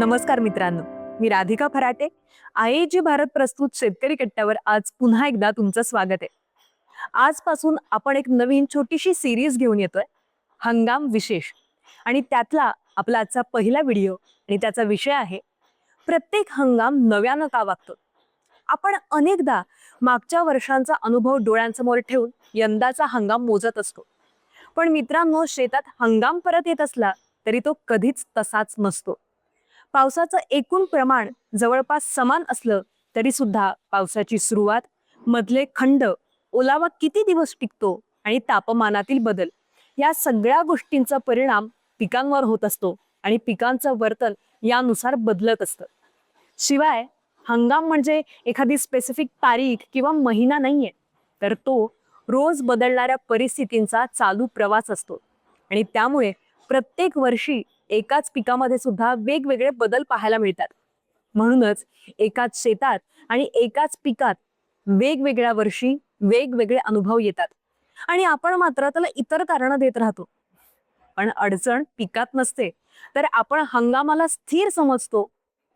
नमस्कार मित्रांनो, मी राधिका फराटे. आयएजी भारत प्रस्तुत शेतकरी कट्ट्यावर आज पुन्हा एकदा तुमचं स्वागत आहे. आजपासून आपण एक नवीन छोटीशी सिरीज घेऊन येतोय, हंगाम विशेष. आणि त्यातला आपला आजचा पहिला व्हिडिओ आणि त्याचा विषय आहे प्रत्येक हंगाम नव्यानं का वागतो. आपण अनेकदा मागच्या वर्षांचा अनुभव डोळ्यांसमोर ठेवून यंदाचा हंगाम मोजत असतो. पण मित्रांनो, शेतात हंगाम परत येत असला तरी तो कधीच तसाच नसतो. पावसाचं एकूण प्रमाण जवळपास समान असलं तरी सुद्धा पावसाची सुरुवात, मधले खंड, ओलावा किती दिवस टिकतो आणि तापमानातील बदल या सगळ्या गोष्टींचा परिणाम पिकांवर होत असतो आणि पिकांचं वर्तन यानुसार बदलत असतं. शिवाय हंगाम म्हणजे एखादी स्पेसिफिक तारीख किंवा महिना नाहीये, तर तो रोज बदलणाऱ्या परिस्थितींचा चालू प्रवास असतो. आणि त्यामुळे प्रत्येक वर्षी एकाच पिकामध्ये सुद्धा वेगवेगळे बदल पाहायला मिळतात. म्हणूनच एकाच शेतात आणि एकाच पिकात वेगवेगळ्या वर्षी वेगवेगळे अनुभव येतात आणि आपण मात्र त्याला इतर कारणं देत राहतो. पण अडचण पिकात नसते, तर आपण हंगामाला स्थिर समजतो,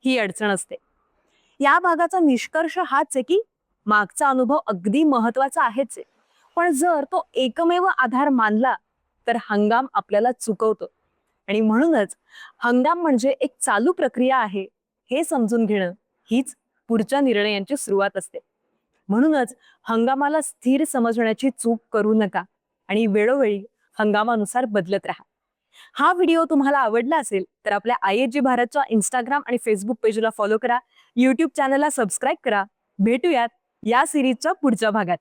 ही अडचण असते. या भागाचा निष्कर्ष हाच आहे की मागचा अनुभव अगदी महत्वाचा आहेच आहे, पण जर तो एकमेव आधार मानला तर हंगाम आपल्याला चुकवतो. आणि म्हणूनच हंगाम म्हणजे एक चालू प्रक्रिया आहे हे समजून घेणं हीच पुढच्या निर्णयांची सुरुवात असते. म्हणूनच हंगामाला स्थिर समजण्याची चूक करू नका आणि वेळोवेळी हंगामानुसार बदलत राहा. हा व्हिडिओ तुम्हाला आवडला असेल तर आपल्या आयएजी भारतच्या इंस्टाग्राम आणि फेसबुक पेजला फॉलो करा, युट्यूब चॅनलला सबस्क्राईब करा. भेटूयात या सिरीजच्या पुढच्या भागात.